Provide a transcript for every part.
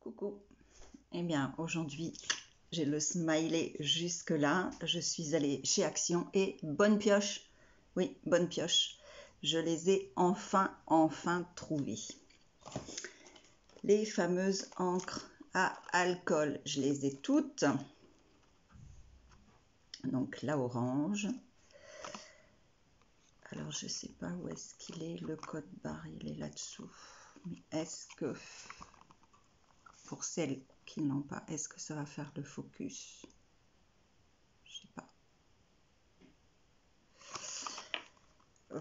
Coucou. Eh bien, aujourd'hui, j'ai le smiley jusque là. Je suis allée chez Action et bonne pioche. Oui, bonne pioche. Je les ai enfin trouvées. Les fameuses encres à alcool, je les ai toutes. Donc la orange. Alors je sais pas où est-ce qu'il est, le code barre, il est là-dessous. Mais est-ce que, pour celles qui n'ont pas, est-ce que ça va faire le focus? Je sais pas.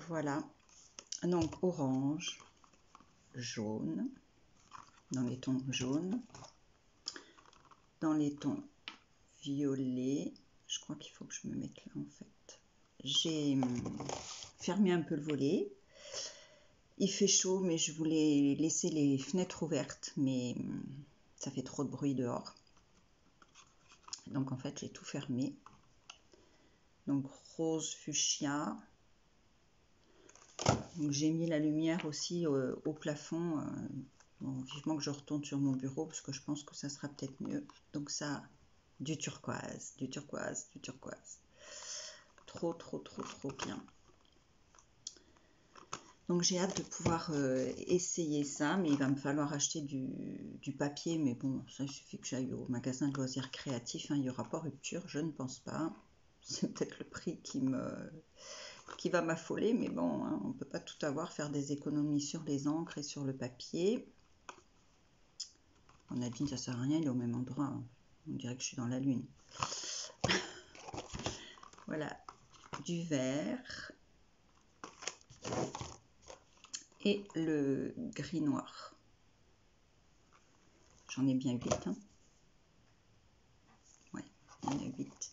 Voilà. Donc orange, jaune, dans les tons jaunes, dans les tons violets. Je crois qu'il faut que je me mette là en fait. J'ai fermé un peu le volet. Il fait chaud, mais je voulais laisser les fenêtres ouvertes, mais ça fait trop de bruit dehors. Donc en fait, j'ai tout fermé. Donc rose fuchsia. Donc j'ai mis la lumière aussi au plafond. Bon, vivement que je retourne sur mon bureau parce que je pense que ça sera peut-être mieux. Donc ça, du turquoise, du turquoise, du turquoise. Trop bien. Donc j'ai hâte de pouvoir essayer ça, mais il va me falloir acheter du papier. Mais bon, ça il suffit que j'aille au magasin de loisirs créatifs. Hein, il n'y aura pas rupture, je ne pense pas. C'est peut-être le prix qui va m'affoler, mais bon, hein, on ne peut pas tout avoir, faire des économies sur les encres et sur le papier. On a dit ça sert à rien, il est au même endroit. Hein. On dirait que je suis dans la lune. Voilà, du vert. Et le gris noir. J'en ai bien 8. Hein. Ouais, il y en a 8.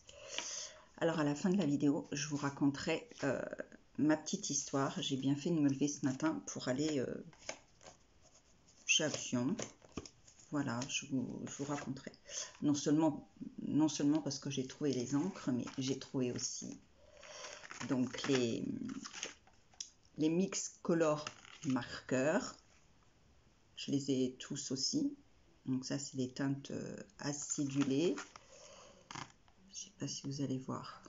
Alors à la fin de la vidéo, je vous raconterai ma petite histoire. J'ai bien fait de me lever ce matin pour aller chez Action. Voilà, je vous raconterai. Non seulement parce que j'ai trouvé les encres, mais j'ai trouvé aussi donc les mix color marqueurs. Je les ai tous aussi. Donc ça, c'est les teintes acidulées. Je sais pas si vous allez voir.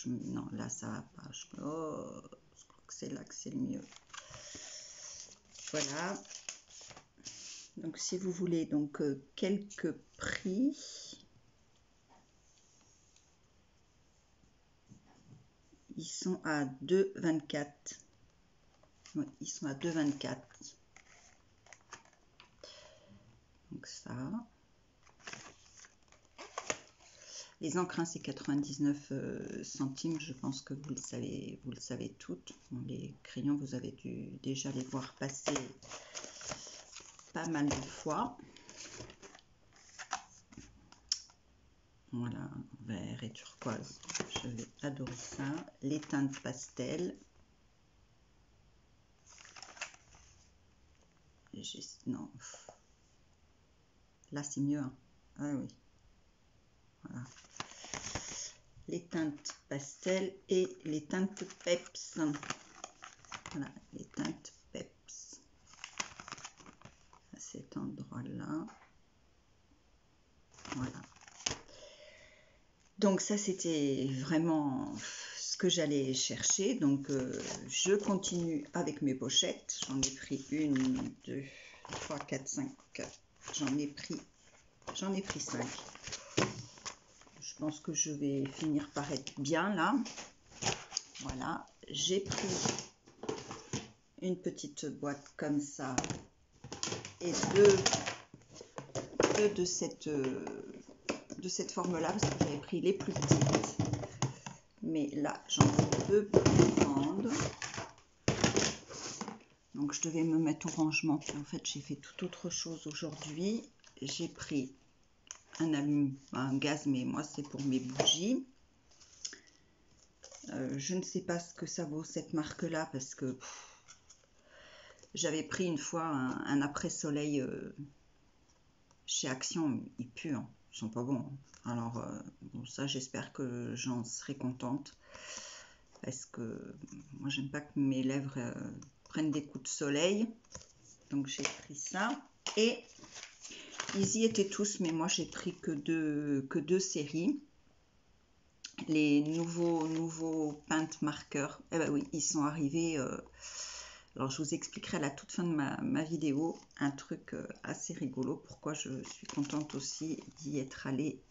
Non, là, ça va pas. Je crois que c'est là que c'est le mieux. Voilà. Donc, si vous voulez, donc quelques prix. Ils sont à 2,24. Oui, ils sont à 2,24. Donc ça. Les encres, c'est 99 centimes. Je pense que vous le savez toutes. Bon, les crayons, vous avez dû déjà les voir passer pas mal de fois. Voilà, vert et turquoise. Je vais adorer ça. Les teintes pastel. Non. Là, c'est mieux. Hein. Ah oui. Voilà. Les teintes pastel et les teintes peps. Voilà, les teintes peps. À cet endroit-là. Voilà. Donc ça, c'était vraiment ce que j'allais chercher. Donc je continue avec mes pochettes. J'en ai pris 1, 2, 3, 4, 5. J'en ai pris 5. Je pense que je vais finir par être bien là. Voilà. J'ai pris une petite boîte comme ça et deux de cette forme-là, parce que j'avais pris les plus petites. Mais là, j'en ai 2 plus grandes. Donc, je devais me mettre au rangement. Puis, en fait, j'ai fait tout autre chose aujourd'hui. J'ai pris un gaz, mais moi, c'est pour mes bougies. Je ne sais pas ce que ça vaut, cette marque-là, parce que j'avais pris une fois un après-soleil chez Action. Ils puent, hein. Ils sont pas bons. Alors, bon, ça, j'espère que j'en serai contente. Parce que moi, j'aime pas que mes lèvres prennent des coups de soleil. Donc, j'ai pris ça. Et ils y étaient tous, mais moi j'ai pris que deux séries. Les nouveaux paint marqueurs, eh ben oui, ils sont arrivés. Alors je vous expliquerai à la toute fin de ma vidéo un truc assez rigolo, pourquoi je suis contente aussi d'y être allée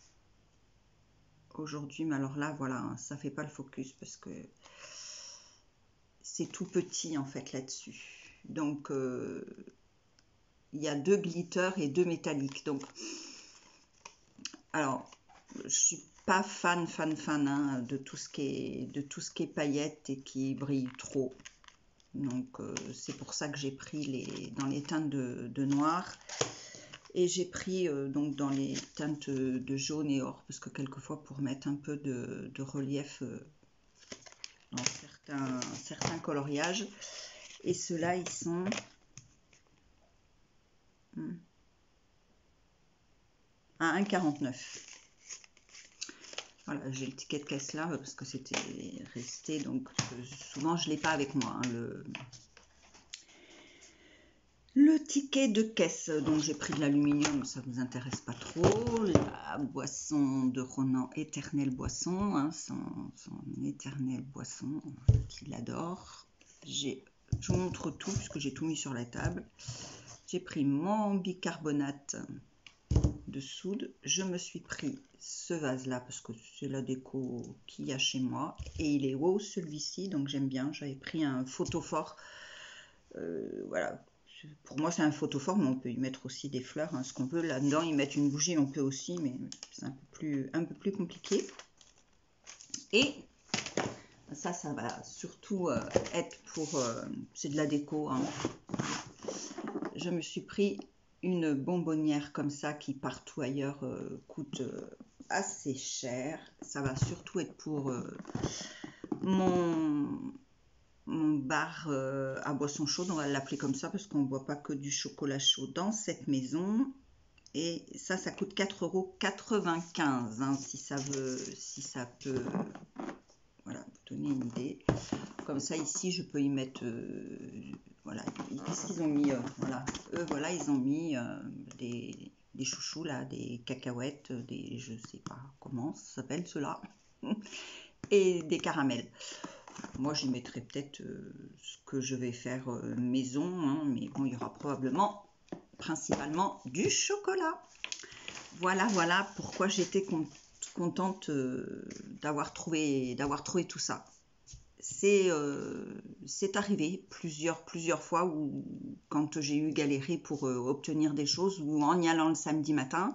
aujourd'hui. Mais alors là, voilà, hein, ça fait pas le focus parce que c'est tout petit en fait là-dessus. Donc il y a 2 glitters et 2 métalliques. Donc, alors, je suis pas fan hein, de tout ce qui est paillettes et qui brille trop. Donc c'est pour ça que j'ai pris dans les teintes de noir. Et j'ai pris donc dans les teintes de jaune et or, parce que quelquefois pour mettre un peu de relief dans certains coloriages. Et ceux-là, ils sont à 1,49. Voilà, j'ai le ticket de caisse là parce que c'était resté, donc souvent je ne l'ai pas avec moi, hein, le ticket de caisse. Donc j'ai pris de l'aluminium, ça ne vous intéresse pas trop. La boisson de Ronan, éternelle boisson, hein, son éternelle boisson qu'il adore. Je vous montre tout puisque j'ai tout mis sur la table. J'ai pris mon bicarbonate de soude. Je me suis pris ce vase là parce que c'est la déco qu'il y a chez moi et il est haut celui-ci, donc j'aime bien. J'avais pris un photophore, voilà, pour moi c'est un photophore, mais on peut y mettre aussi des fleurs, hein, ce qu'on veut. Là-dedans y mettre une bougie, on peut aussi, mais c'est un peu plus compliqué. Et ça va surtout être pour c'est de la déco, hein. Je me suis pris une bonbonnière comme ça qui partout ailleurs coûte assez cher. Ça va surtout être pour mon bar à boisson chaude, on va l'appeler comme ça parce qu'on ne boit pas que du chocolat chaud dans cette maison. Et ça coûte 4,95 €, hein, si ça peut voilà, vous donner une idée. Comme ça ici je peux y mettre voilà, qu'est-ce qu'ils ont mis voilà, eux voilà, ils ont mis des chouchous là, des cacahuètes, des je sais pas comment ça s'appelle cela, et des caramels. Moi j'y mettrai peut-être ce que je vais faire maison, hein, mais bon, il y aura probablement principalement du chocolat. Voilà pourquoi j'étais contente d'avoir trouvé tout ça. C'est arrivé plusieurs fois où quand j'ai eu galéré pour obtenir des choses, ou en y allant le samedi matin,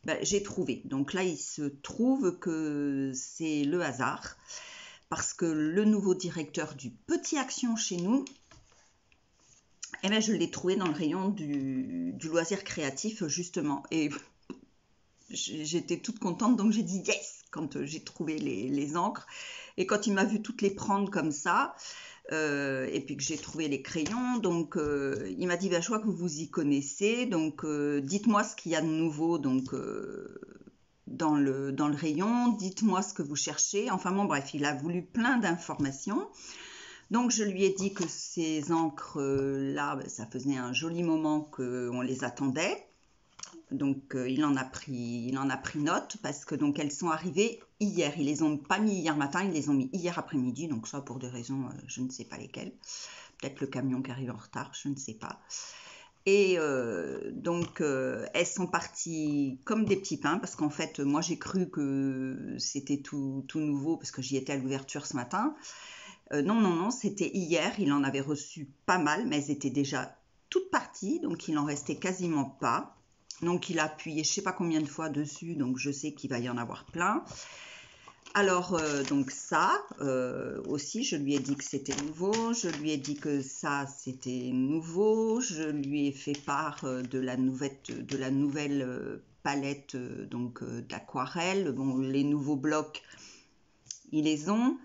ben, j'ai trouvé. Donc là il se trouve que c'est le hasard, parce que le nouveau directeur du Petit Action chez nous, eh ben, je l'ai trouvé dans le rayon du loisir créatif justement, et j'étais toute contente, donc j'ai dit yes quand j'ai trouvé les encres. Et quand il m'a vu toutes les prendre comme ça, et puis que j'ai trouvé les crayons, donc il m'a dit, bah, je vois que vous vous y connaissez, donc dites-moi ce qu'il y a de nouveau donc dans le rayon, dites-moi ce que vous cherchez. Enfin bon, bref, il a voulu plein d'informations. Donc je lui ai dit que ces encres là, ça faisait un joli moment qu'on les attendait. Donc il en a pris note, parce que donc elles sont arrivées hier. Ils les ont pas mis hier matin, ils les ont mis hier après-midi. Donc ça pour des raisons, je ne sais pas lesquelles. Peut-être le camion qui arrive en retard, je ne sais pas. Et donc elles sont parties comme des petits pains, parce qu'en fait moi j'ai cru que c'était tout nouveau parce que j'y étais à l'ouverture ce matin. Non, c'était hier. Il en avait reçu pas mal, mais elles étaient déjà toutes parties, donc il en restait quasiment pas. Donc il a appuyé je sais pas combien de fois dessus, donc je sais qu'il va y en avoir plein. Alors donc ça aussi, je lui ai dit que c'était nouveau, je lui ai dit que ça c'était nouveau, je lui ai fait part de la nouvelle palette donc d'aquarelle. Bon, les nouveaux blocs, ils les ont.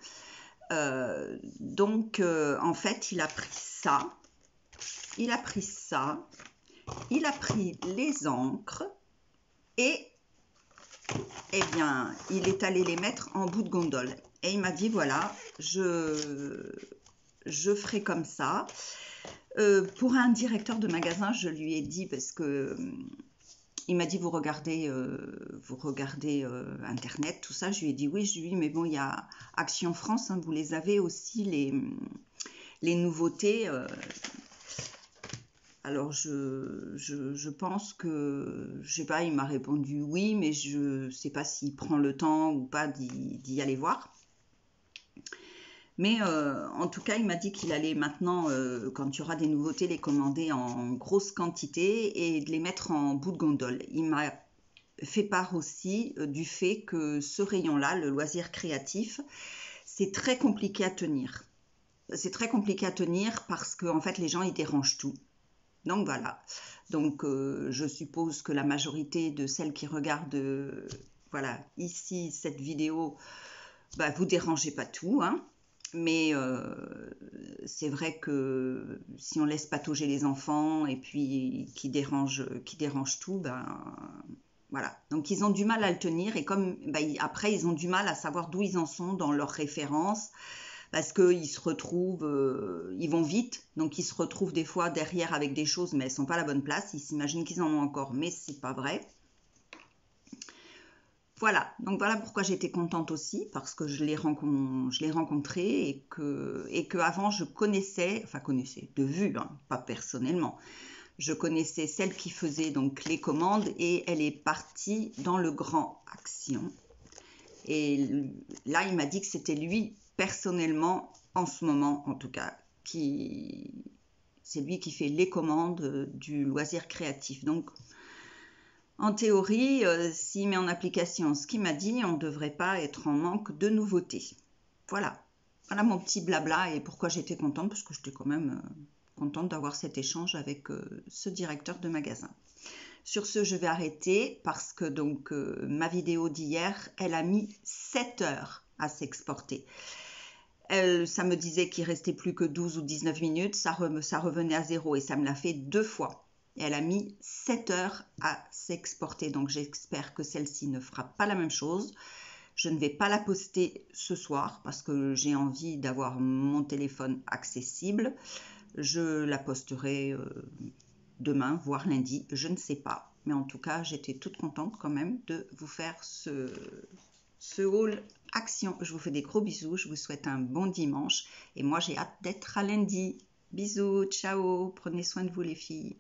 Donc en fait il a pris ça, il a pris les encres et eh bien il est allé les mettre en bout de gondole et il m'a dit voilà, je ferai comme ça. Pour un directeur de magasin, je lui ai dit, parce que il m'a dit vous regardez Internet, tout ça. Je lui ai dit oui. Je lui ai dit mais bon, il y a Action France, hein, vous les avez aussi, les nouveautés. Alors je pense que, je sais pas, il m'a répondu oui, mais je sais pas s'il prend le temps ou pas d'y aller voir. Mais en tout cas, il m'a dit qu'il allait maintenant, quand il y aura des nouveautés, les commander en grosse quantité et de les mettre en bout de gondole. Il m'a fait part aussi du fait que ce rayon-là, le loisir créatif, c'est très compliqué à tenir. C'est très compliqué à tenir parce que en fait, les gens, ils dérangent tout. Donc voilà. Donc je suppose que la majorité de celles qui regardent voilà, ici cette vidéo, bah, vous dérangez pas tout, hein. Mais c'est vrai que si on laisse patauger les enfants et puis qui dérangent tout, ben voilà. Donc ils ont du mal à le tenir et comme ben, après ils ont du mal à savoir d'où ils en sont dans leurs références parce qu'ils se retrouvent, ils vont vite, donc ils se retrouvent des fois derrière avec des choses mais elles sont pas à la bonne place. Ils s'imaginent qu'ils en ont encore, mais c'est pas vrai. Voilà, donc voilà pourquoi j'étais contente aussi, parce que je l'ai rencontré et que avant je connaissais de vue, hein, pas personnellement. Je connaissais celle qui faisait donc les commandes et elle est partie dans le Grand Action. Et là, il m'a dit que c'était lui personnellement, en ce moment en tout cas, c'est lui qui fait les commandes du loisir créatif. Donc en théorie, s'il met en application ce qu'il m'a dit, on ne devrait pas être en manque de nouveautés. Voilà. Voilà mon petit blabla et pourquoi j'étais contente, parce que j'étais quand même contente d'avoir cet échange avec ce directeur de magasin. Sur ce, je vais arrêter parce que donc ma vidéo d'hier, elle a mis 7 heures à s'exporter. Ça me disait qu'il restait plus que 12 ou 19 minutes, ça revenait à zéro et ça me l'a fait 2 fois. Et elle a mis 7 heures à s'exporter, donc j'espère que celle-ci ne fera pas la même chose. Je ne vais pas la poster ce soir parce que j'ai envie d'avoir mon téléphone accessible. Je la posterai demain, voire lundi, je ne sais pas. Mais en tout cas, j'étais toute contente quand même de vous faire ce haul action. Je vous fais des gros bisous, je vous souhaite un bon dimanche et moi j'ai hâte d'être à lundi. Bisous, ciao, prenez soin de vous les filles.